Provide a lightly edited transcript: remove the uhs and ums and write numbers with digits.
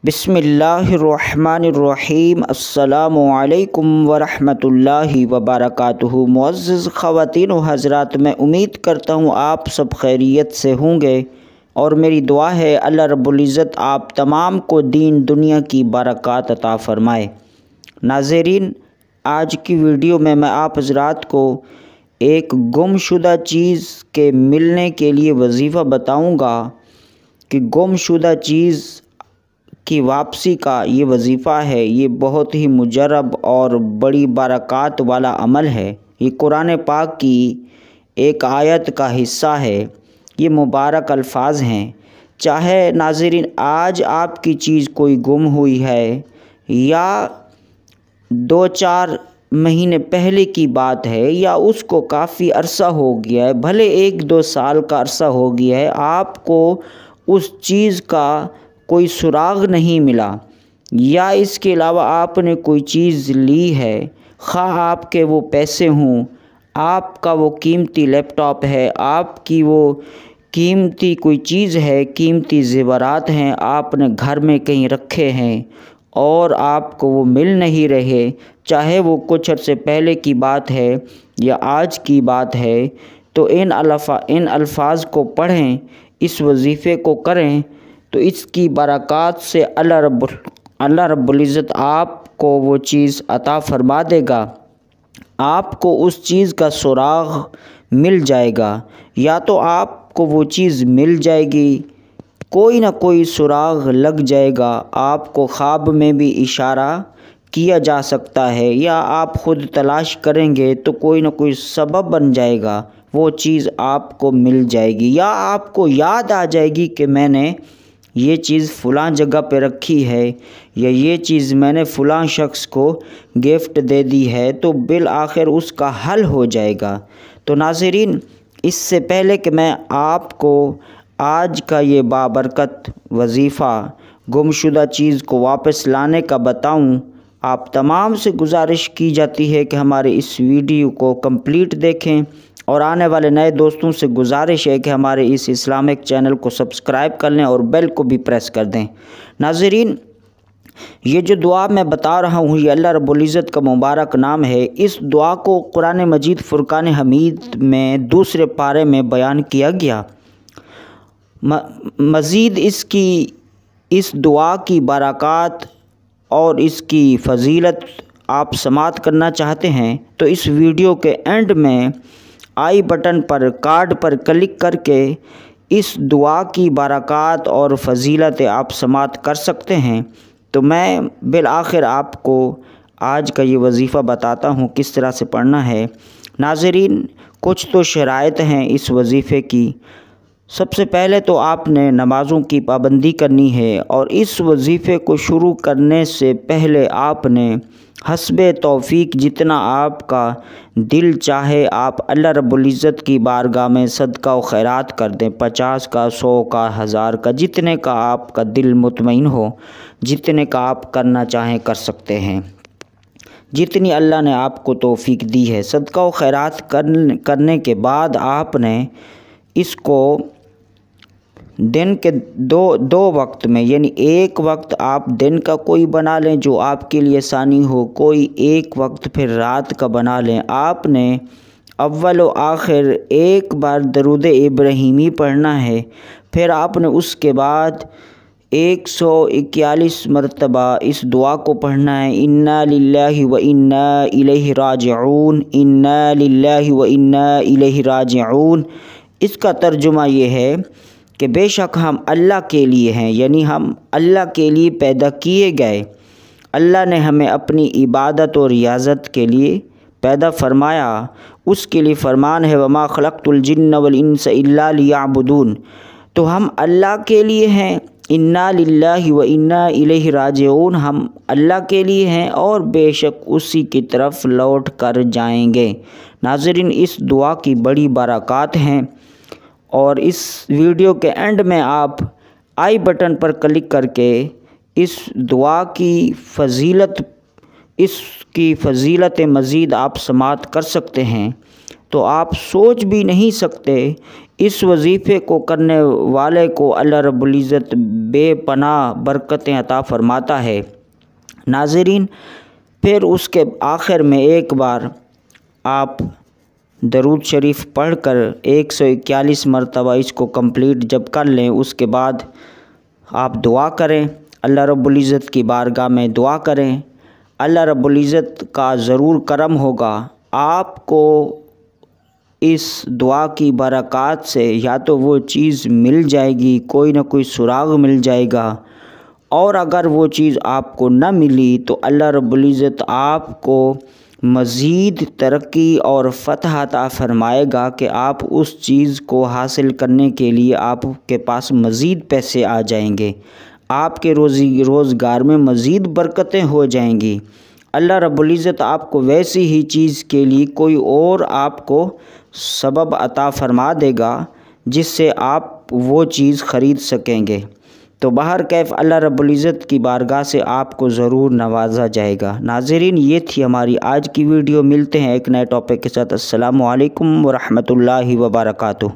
بسم اللہ الرحمن الرحیم۔ السلام علیکم ورحمۃ اللہ وبرکاتہ۔ معزز خواتین و حضرات، میں امید کرتا ہوں آپ سب خیریت سے ہوں گے، اور میری دعا ہے اللہ رب العزت آپ تمام کو دین دنیا کی برکات عطا فرمائے۔ ناظرین، آج کی ویڈیو میں آپ حضرات کو ایک گم شدہ چیز کے ملنے کے لیے وظیفہ بتاؤں گا کہ گم شدہ چیز کی واپسی کا یہ وظیفہ ہے۔ یہ بہت ہی مجرب اور بڑی برکات والا عمل ہے۔ یہ قرآن پاک کی ایک آیت کا حصہ ہے۔ یہ مبارک الفاظ ہیں۔ چاہے ناظرین آج آپ کی چیز کوئی گم ہوئی ہے یا 2-4 مہینے پہلے کی بات ہے، یا اس کو کافی عرصہ ہو گیا ہے، بھلے 1-2 سال کا عرصہ ہو گیا ہے، آپ کو اس چیز کا کوئی سراغ نہیں ملا، یا اس کے علاوہ آپ نے کوئی چیز لی ہے، خواہ آپ کے وہ پیسے ہوں، آپ کا وہ قیمتی لیپ ٹاپ ہے، آپ کی وہ قیمتی کوئی چیز ہے، قیمتی زیورات ہیں، آپ نے گھر میں کہیں رکھے ہیں اور آپ کو وہ مل نہیں رہے، چاہے وہ کچھ عرصے پہلے کی بات ہے یا آج کی بات ہے، تو ان الفاظ کو پڑھیں، اس وظیفے کو کریں، تو اس کی برکات سے اللہ رب العزت آپ کو وہ چیز عطا فرما دے گا۔ آپ کو اس چیز کا سراغ مل جائے گا، یا تو آپ کو وہ چیز مل جائے گی، کوئی نہ کوئی سراغ لگ جائے گا، آپ کو خواب میں بھی اشارہ کیا جا سکتا ہے، یا آپ خود تلاش کریں گے تو کوئی نہ کوئی سبب بن جائے گا، وہ چیز آپ کو مل جائے گی، یا آپ کو یاد آ جائے گی کہ میں نے یہ چیز فلاں جگہ پہ رکھی ہے، یا یہ چیز میں نے فلاں شخص کو گفٹ دے دی ہے، تو بالآخر اس کا حل ہو جائے گا۔ تو ناظرین، اس سے پہلے کہ میں آپ کو آج کا یہ بابرکت وظیفہ گم شدہ چیز کو واپس لانے کا بتاؤں، آپ تمام سے گزارش کی جاتی ہے کہ ہمارے اس ویڈیو کو کمپلیٹ دیکھیں، اور آنے والے نئے دوستوں سے گزارش ہے کہ ہمارے اس اسلامک چینل کو سبسکرائب کر لیں اور بیل کو بھی پریس کر دیں۔ ناظرین، یہ جو دعا میں بتا رہا ہوں، یہ اللہ رب العزت کا مبارک نام ہے۔ اس دعا کو قرآن مجید فرقان حمید میں 2 پارے میں بیان کیا گیا۔ مزید اس دعا کی برکات اور اس کی فضیلت آپ سماعت کرنا چاہتے ہیں تو اس ویڈیو کے اینڈ میں آئی بٹن پر کارڈ پر کلک کر کے اس دعا کی برکات اور فضیلت آپ سماعت کر سکتے ہیں۔ تو میں بالآخر آپ کو آج کا یہ وظیفہ بتاتا ہوں کس طرح سے پڑھنا ہے۔ ناظرین، کچھ تو شرائط ہیں اس وظیفے کی۔ سب سے پہلے تو آپ نے نمازوں کی پابندی کرنی ہے، اور اس وظیفے کو شروع کرنے سے پہلے آپ نے حسب توفیق جتنا آپ کا دل چاہے آپ اللہ رب العزت کی بارگاہ میں صدقہ و خیرات کر دیں، 50 کا، 100 کا، 1000 کا، جتنے کا آپ کا دل مطمئن ہو، جتنے کا آپ کرنا چاہیں کر سکتے ہیں، جتنی اللہ نے آپ کو توفیق دی ہے۔ صدقہ و خیرات کرنے کے بعد آپ نے اس کو دن کے دو وقت میں، یعنی ایک وقت آپ دن کا کوئی بنا لیں جو آپ کے لیے آسانی ہو، کوئی ایک وقت پھر رات کا بنا لیں۔ آپ نے اول و آخر ایک بار درود ابراہیمی پڑھنا ہے، پھر آپ نے اس کے بعد 141 مرتبہ اس دعا کو پڑھنا ہے، انا للہ و انا الیہ راجعون، انا للہ و انا الیہ راجعون۔ اس کا ترجمہ یہ ہے کہ بے شک ہم اللہ کے لیے ہیں، یعنی ہم اللہ کے لیے پیدا کیے گئے، اللہ نے ہمیں اپنی عبادت اور ریاضت کے لیے پیدا فرمایا، اس کے لیے فرمان ہے وما خلقت الجن والانس الا لیعبدون۔ تو ہم اللہ کے لیے ہیں، انا للہ و انا الیہ راجعون، ہم اللہ کے لیے ہیں اور بے شک اسی کی طرف لوٹ کر جائیں گے۔ ناظرین، اس دعا کی بڑی برکات ہیں، اور اس ویڈیو کے اینڈ میں آپ آئی بٹن پر کلک کر کے اس دعا کی فضیلت مزید آپ سماعت کر سکتے ہیں۔ تو آپ سوچ بھی نہیں سکتے اس وظیفے کو کرنے والے کو اللہ رب العزت بے پناہ برکتیں عطا فرماتا ہے۔ ناظرین، پھر اس کے آخر میں ایک بار آپ درود شریف پڑھ کر 141 مرتبہ اس کو کمپلیٹ جب کر لیں، اس کے بعد آپ دعا کریں، اللہ رب العزت کی بارگاہ میں دعا کریں۔ اللہ رب العزت کا ضرور کرم ہوگا، آپ کو اس دعا کی برکات سے یا تو وہ چیز مل جائے گی، کوئی نہ کوئی سراغ مل جائے گا، اور اگر وہ چیز آپ کو نہ ملی تو اللہ رب العزت آپ کو مزید ترقی اور فتح عطا فرمائے گا کہ آپ اس چیز کو حاصل کرنے کے لیے آپ کے پاس مزید پیسے آ جائیں گے، آپ کے روزگار میں مزید برکتیں ہو جائیں گی۔ اللہ رب العزت آپ کو ویسی ہی چیز کے لیے کوئی اور آپ کو سبب عطا فرما دے گا جس سے آپ وہ چیز خرید سکیں گے۔ تو بہرکیف اللہ رب العزت کی بارگاہ سے آپ کو ضرور نوازا جائے گا۔ ناظرین، یہ تھی ہماری آج کی ویڈیو، ملتے ہیں ایک نئے ٹاپک کے ساتھ۔ السلام علیکم ورحمۃ اللہ وبرکاتہ۔